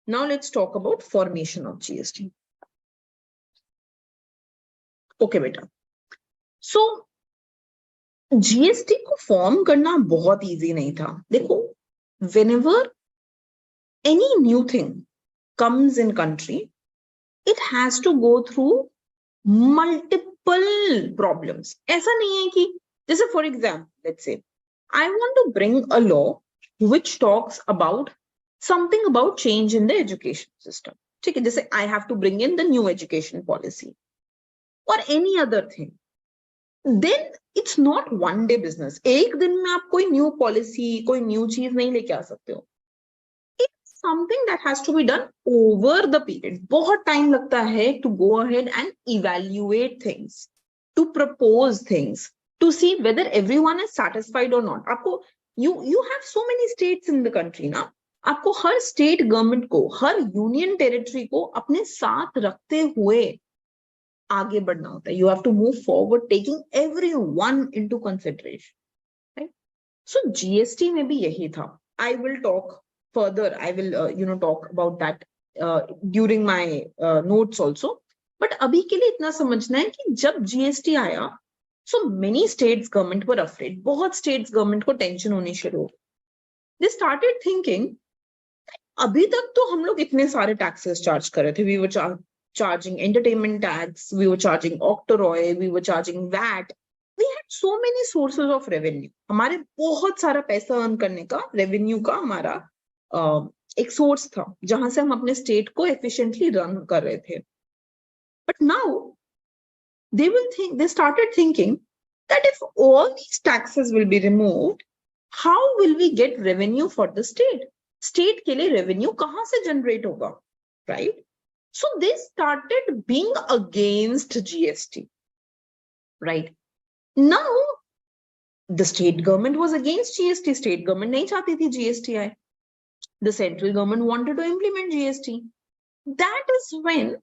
Now let's talk about formation of GST. Okay बेटा, so GST को form करना बहुत इजी नहीं था. देखो, whenever any new thing comes in country, it has to go through multiple problems. ऐसा नहीं है कि जैसे for example, let's say I want to bring a law which talks about something about change in the education system. ठीक है, जैसे I have to bring in the new education policy or any other thing. Then it's not one day business. एक दिन में आप कोई new policy, कोई new चीज नहीं लेके आ सकते हो. It's something that has to be done over the period. बहुत time लगता है to go ahead and evaluate things, to propose things, to see whether everyone is satisfied or not. आपको you have so many states in the country ना. आपको हर state government को, हर union territory को अपने साथ रखते हुए आगे बढ़ना होता है. You have to move forward, taking everyone into consideration, right? So GST में भी यही था. I will talk further. I will talk about that during my notes also. But अभी के लिए इतना समझना है कि जब GST आया, so many states government were afraid. बहुत states government को tension होनी शुरू हो. They started thinking, अभी तक तो हम लोग इतने सारे taxes charge कर रहे थे. We were charging entertainment tax, we were charging octroi, we were charging VAT. We had so many sources of revenue. हमारे बहुत सारा पैसा earn करने का, revenue का हमारा एक source था, जहां से हम अपने state को efficiently run कर रहे थे. But now they started thinking that if all these taxes will be removed, how will we get revenue for the state? State के लिए revenue कहाँ से generate होगा, right? So they started being against GST, right? Now the state government was against GST. State government नहीं चाहती थी GST आए. The central government wanted to implement GST. That is when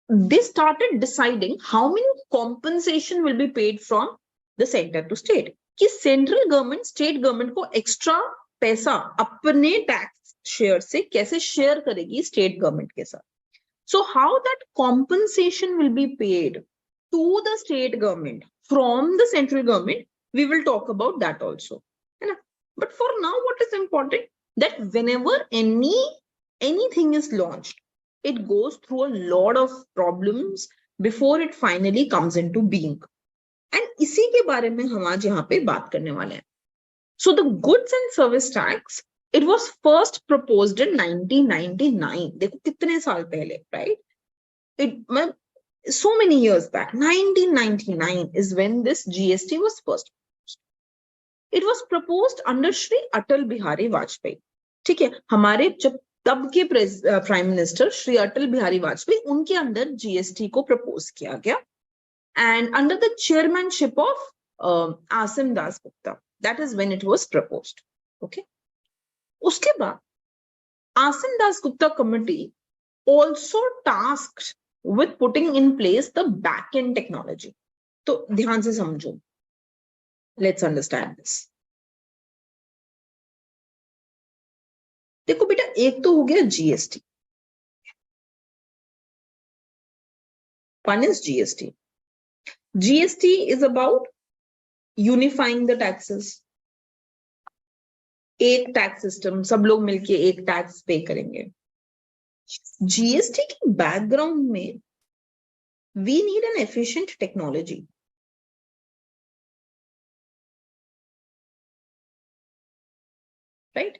they started deciding how many compensation will be paid from the center to state. कि central government, state government को extra पैसा अपने tax share से कैसे share करेगी state government के साथ. So how that compensation will be paid to the state government from the central government, we will talk about that also. But for now, what is important? That whenever anything is launched, it goes through a lot of problems before it finally comes into being. And इसी के बारे में हम आज यहाँ पे बात करने वाले हैं. So the goods and service tax, it was first proposed in 1999. देखो कितने साल पहले, right? So many years back, 1999 is when this GST was first proposed. It was proposed under Shri Atal Bihari Vajpayee. ठीक है, हमारे जब तब के प्राइम मिनिस्टर श्री अटल बिहारी वाजपेयी, उनके अंदर GST को प्रपोज किया गया, and under the chairmanship of Asim Das Gupta. That is when it was proposed. Okay. उसके बाद Asim Das Gupta committee also tasked with putting in place the back-end technology. तो ध्यान से समझो. Let's understand this. देखो बेटा, एक तो हो गया GST. One is GST. GST is about unifying the taxes. एक टैक्स सिस्टम, सब लोग मिलके एक टैक्स पे करेंगे. GST के बैकग्राउंड में we need an efficient technology. Right?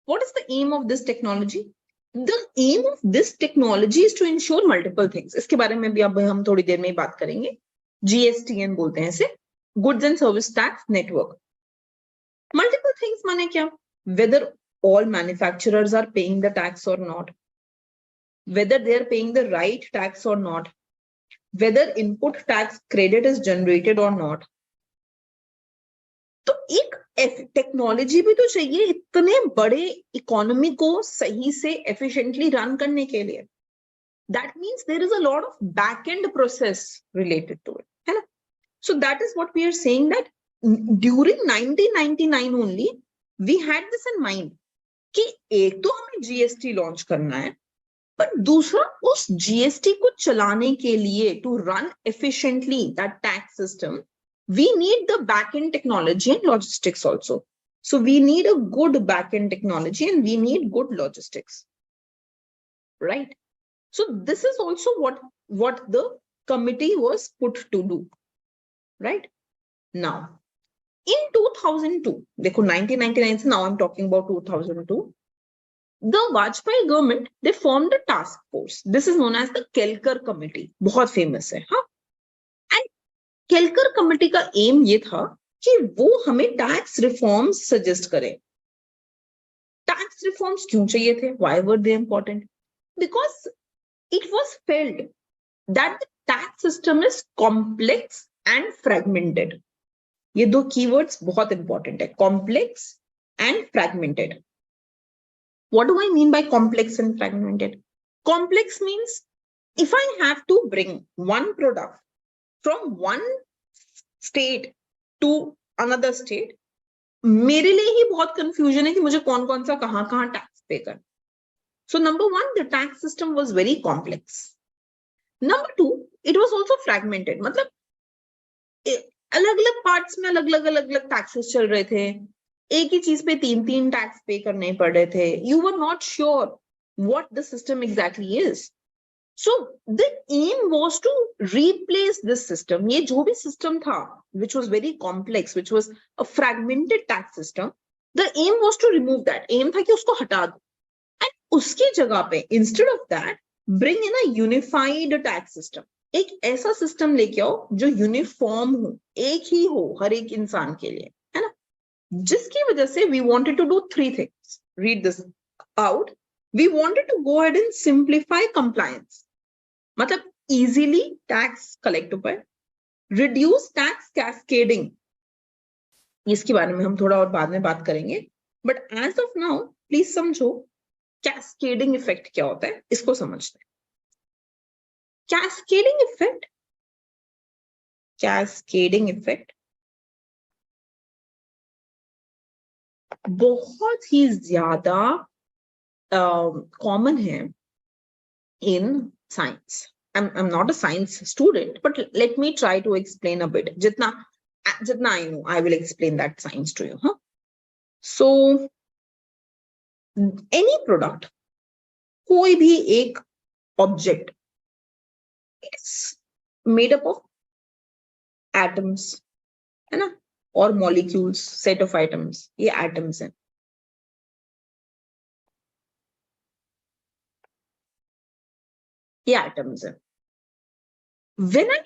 What is the aim of this technology? The aim of this technology is to ensure multiple things. इसके बारे में भी अब हम थोड़ी देर में ही बात करेंगे. GSTN बोलते हैं इसे, Goods and Service Tax Network. Multiple things माने क्या? Whether all manufacturers are paying the tax or not, whether they are paying the right tax or not, whether input tax credit is generated or not. तो एक technology भी तो चाहिए इतने बड़े economy को सही से एफिशिएंटली रन करने के लिए. That means there is a lot of back-end process related to it, है ना? So that is what we are saying, that during 1999 only we had this in mind कि एक तो हमें GST लॉन्च करना है, पर दूसरा, उस जीएसटी को चलाने के लिए, to run efficiently that tax system, we need the back-end technology and logistics also. So we need a good back-end technology and we need good logistics, right? So this is also what the committee was put to do, right? Now, in 2002, देखो 1999 से now I'm talking about 2002, the Vajpayee government, they formed a task force. This is known as the Kelkar Committee. बहुत famous है, हाँ? And Kelkar committee का M ये था कि वो हमें टैक्स रिफॉर्म्स सजेस्ट करे. टैक्स रिफॉर्म्स क्यों चाहिए थे? Why were they important? Because it was failed that the tax system is complex and fragmented. ये दो कीवर्ड्स बहुत इंपॉर्टेंट है, complex and fragmented. What do I mean by complex and fragmented? Complex means if I have to bring one product from one state to another state, मेरे लिए ही बहुत confusion है कि मुझे कौन कौन सा कहां कहां टैक्स पे कर. So number one, the tax system was very complex. Number two, it was also fragmented. मतलब अलग अलग पार्ट्स में अलग अलग टैक्सेस चल रहे थे. एक ही चीज पे तीन तीन टैक्स पे करने पड़ रहे थे. You were not sure what the system exactly is. So the aim was to replace this system. ये जो भी system था, which was very complex, which was a fragmented tax system, the aim was to remove that. Aim था कि उसको हटा दो. And उसकी जगह पे, instead of that, bring in a unified tax system. एक ऐसा system लेके आओ जो uniform हो, एक ही हो हर एक इंसान के लिए, है ना? जिसकी वजह से we wanted to do three things. Read this out. We wanted to go ahead and simplify compliance. मतलब easily tax collect हो पाए, reduce tax cascading. इसके बारे में हम थोड़ा और बाद में बात करेंगे, but as of now please समझो cascading effect क्या होता है, इसको समझते हैं. Cascading effect बहुत ही ज्यादा कॉमन है in science. I'm not a science student, but let me try to explain a bit. Jitna I know, I will explain that science to you. Huh? So, any product, कोई भी एक object, it's made up of atoms, है ना? और molecules, set of atoms. ये atoms हैं. ये atoms हैं. When I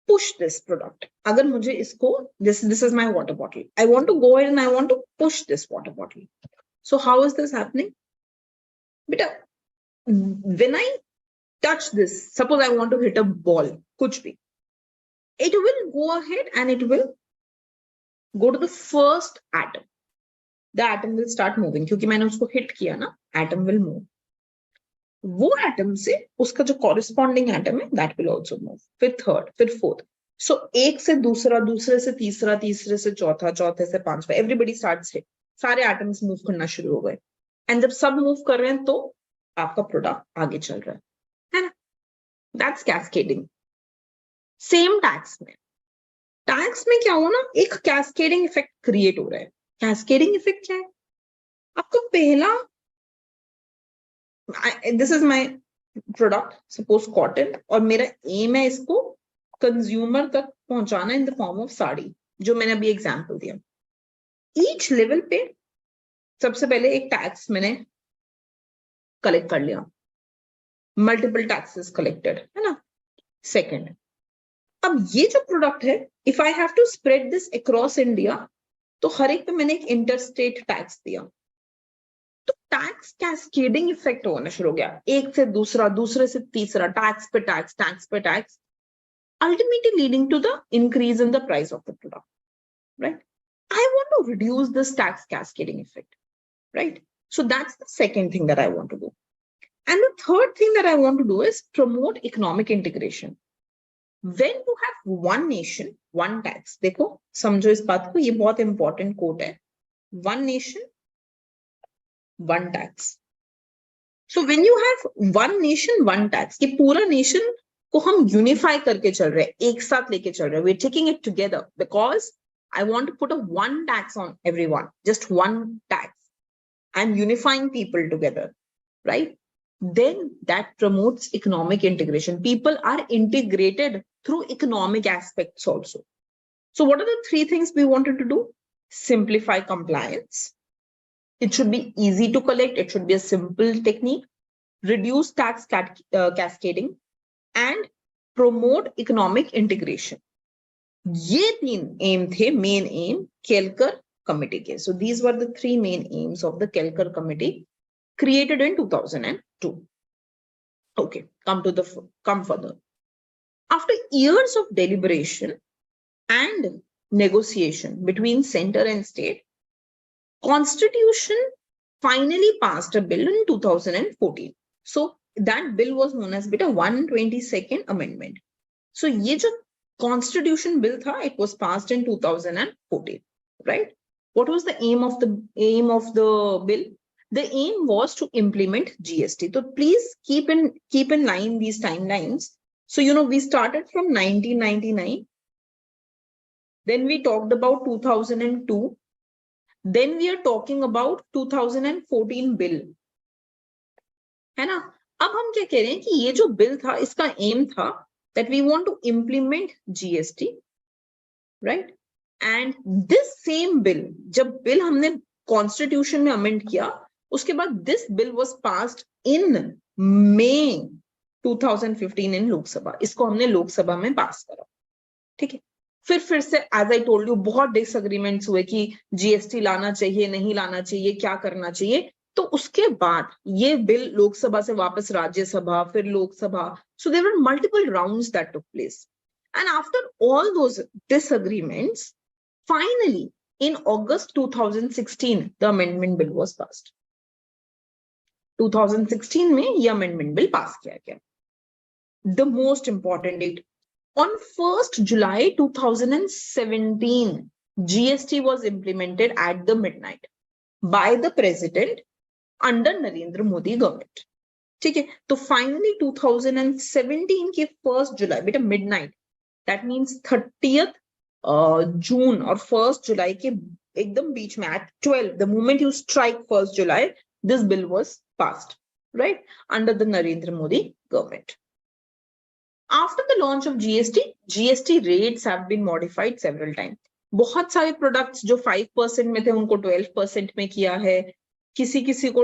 push this product, अगर मुझे इसको, this is my water bottle. I want to go ahead and I want to push this water bottle. So how is this happening? Beta, when I touch this, suppose I want to hit a ball, कुछ भी, it will go ahead and it will go to the first atom. The atom will start moving क्योंकि मैंने उसको hit किया ना, atom will move. वो atom से उसका जो कॉरेस्पॉन्डिंग एटम है दैट विल आल्सो मूव, फिर थर्ड, फिर फोर्थ. सो एक से दूसरा, दूसरे से तीसरा, तीसरे से चौथा, चौथे से पांचवा, एवरीबडी स्टार्ट्स हिट. सारे एटम्स मूव करना शुरू हो गए. एंड जब सब मूव कर रहे हैं तो आपका प्रोडक्ट आगे चल रहा है ना? That's cascading. सेम टैक्स में क्या हुआ ना, एक कैस्केडिंग इफेक्ट क्रिएट हो रहा है. कैस्केडिंग इफेक्ट क्या है? आपको पहला, this is my product, suppose cotton, और मेरा एम है इसको कंज्यूमर तक पहुंचाना in the form of sari, जो मैंने अभी एग्जांपल दिया. ईच लेवल पे सबसे पहले एक टैक्स मैंने कलेक्ट कर लिया, मल्टीपल टैक्सेस कलेक्टेड, है ना? सेकंड, अब ये जो प्रोडक्ट है, if I have to spread this across India, तो हर एक पे मैंने एक इंटरस्टेट टैक्स दिया. तो टैक्स कैस्केडिंग इफेक्ट होना शुरू हो गया, एक से दूसरा, दूसरे से तीसरा, टैक्स पे टैक्स, टैक्स पे tax, ultimately leading to the increase in the price of the product, right? I want to reduce this tax cascading effect, right? So that's the second thing that I want to do. And the third thing that I want to do is promote economic integration. When you have one nation, one tax, देखो समझो इस बात को, ये बहुत important coat है. One nation, one tax. So when you have one nation, one tax, कि पूरा nation को हम unify करके चल रहे हैं, एक साथ लेके चल रहे हैं, we're taking it together because I want to put a one tax on everyone, just one tax. I'm unifying people together, right? Then that promotes economic integration. People are integrated through economic aspects also. So what are the three things we wanted to do? Simplify compliance. It should be easy to collect. It should be a simple technique. Reduce tax cascading and promote economic integration. ये तीन aim थे, main aim Kelkar committee के. So these were the three main aims of the Kelkar committee created in 2002. Okay, come further. After years of deliberation and negotiation between center and state, Constitution finally passed a bill in 2014. So that bill was known as beta 122nd Amendment. So ये जो Constitution bill था, it was passed in 2014, right? What was the aim of the bill? The aim was to implement GST. So please keep in line these timelines. So we started from 1999. Then we talked about 2002. Then we are talking about 2014 bill. है ना? अब हम क्या कह रहे हैं कि ये जो बिल था, इसका एम था that we want to implement GST, right? And this same bill, जब बिल हमने कॉन्स्टिट्यूशन में अमेंड किया, उसके बाद this bill was passed in May 2015 in Lok Sabha. इसको हमने लोकसभा में पास करा, ठीक है? फिर से एज आई टोल्ड यू बहुत डिसएग्रीमेंट्स हुए कि जीएसटी लाना चाहिए, नहीं लाना चाहिए, क्या करना चाहिए. तो उसके बाद ये बिल लोकसभा से वापस राज्यसभा, फिर Lok Sabha. So there were multiple rounds that took place. And after all those disagreements, finally in August 2016 the amendment bill was passed. 2016 में ये amendment bill पास किया गया. The most important date, on 1st July 2017, GST was implemented at the midnight by the president under Narendra Modi government. ठीक है? तो finally 2017 के 1st July, बेटा midnight, that means 30th June और 1st July के एकदम बीच में at 12, the moment you strike 1st July, this bill was passed, right, under the Narendra Modi government. After the launch of GST rates have been modified several times. बहुत सारे products जो 5% में थे उनको 12% में किया है, किसी को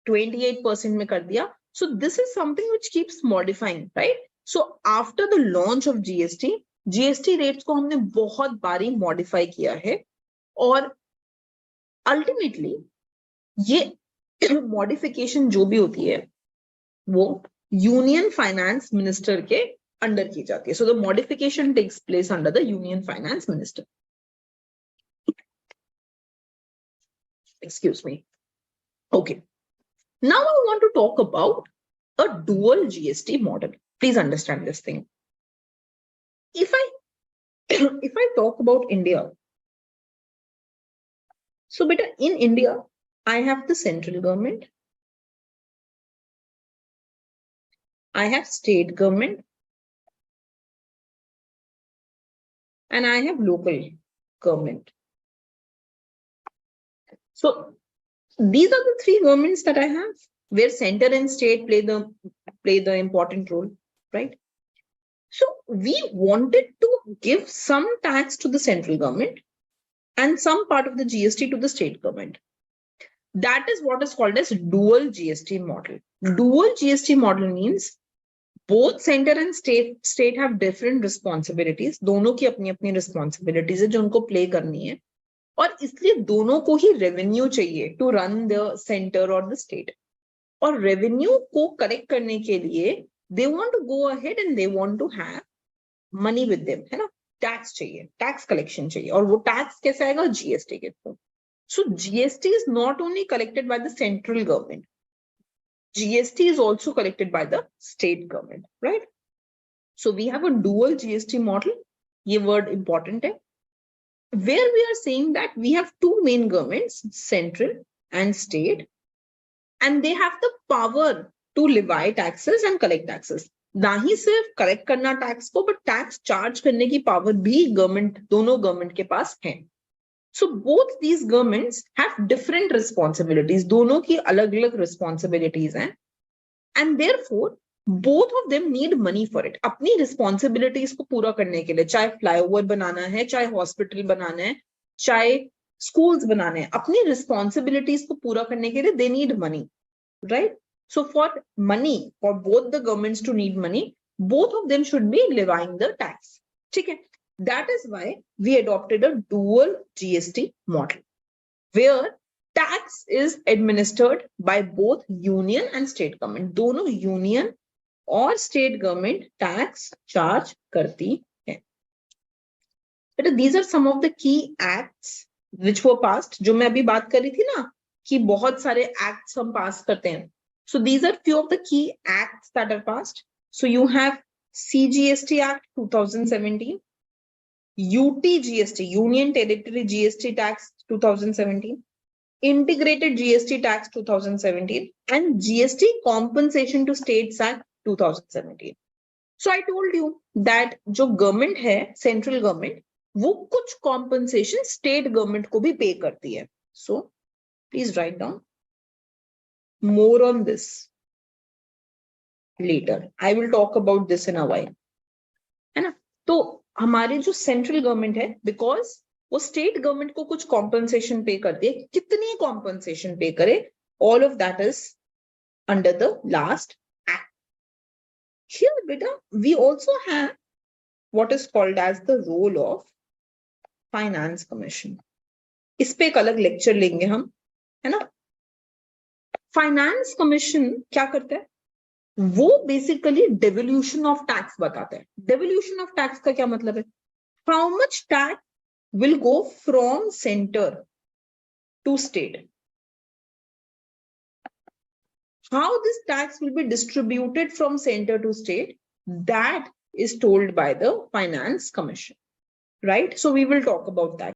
28% में कर दिया. So this is something which keeps modifying, right? So after the launch of GST rates को हमने बहुत बारी modify किया है और ultimately ये modification जो भी होती है वो Union Finance Minister के अंडर की जाती है. So the modification takes place under the Union Finance Minister. Excuse me. Okay. Now I want to talk about a dual GST model. Please understand this thing. If I talk about India, so beta in India, I have the central government, I have state government, and I have local government. So these are the three governments that I have, where center and state play the important role, right? So we wanted to give some tax to the central government and some part of the GST to the state government. That is what is called as dual GST model. Dual GST model means both center and state have different responsibilities. दोनों की अपनी responsibilities है जो उनको play करनी है और इसलिए दोनों को ही revenue चाहिए to run the center or the state. और revenue को correct करने के लिए they want to go ahead and they want to have money with them, है ना? Tax चाहिए, tax collection चाहिए और वो tax कैसे आएगा? GST के through. So GST is not only collected by the central government. GST is also collected by the state government, right? So we have a dual GST model. ये word important है. Where we are saying that we have two main governments, central and state, and they have the power to levy taxes and collect taxes. ना ही सिर्फ collect करना tax को, but tax charge करने की power भी government, दोनों government के पास है. So both these governments have different responsibilities. दोनों की अलग अलग responsibilities हैं, and therefore both of them need money for it. अपनी responsibilities को पूरा करने के लिए, चाहे flyover बनाना है, चाहे hospital बनाना है, चाहे schools बनाने हैं, अपनी responsibilities को पूरा करने के लिए they need money, right? So for money, for both the governments to need money, both of them should be levying the tax. Okay? That is why we adopted a dual GST model, where tax is administered by both union and state government. दोनों union और state government tax charge करती है. But these are some of the key acts which were passed. जो मैं अभी बात कर रही थी ना कि बहुत सारे acts हम pass करते हैं. So these are few of the key acts that are passed. So you have CGST Act 2017, UTGST, Union Territory GST Tax 2017, Integrated GST Tax 2017, and GST Compensation to States Act 2017. So I told you that जो government है, central government, वो कुछ compensation state government को भी pay करती है. So please write down. More on this later. I will talk about this in a while. है ना? तो हमारे जो सेंट्रल गवर्नमेंट है, बिकॉज वो स्टेट गवर्नमेंट को कुछ कॉम्पनसेशन पे करती है, कितनी कॉम्पनसेशन पे करे, all of that is under the last act. Here बेटा we also have what is called as the role of finance commission. इस पे एक अलग लेक्चर लेंगे हम, है ना. फाइनेंस कमीशन क्या करता है, वो बेसिकली डेवोल्यूशन ऑफ टैक्स बताता है. डेवोल्यूशन ऑफ टैक्स का क्या मतलब है, how much tax will go from centre to state, how this tax will be distributed from centre to state, that is told by the finance commission, right? So we will talk about that.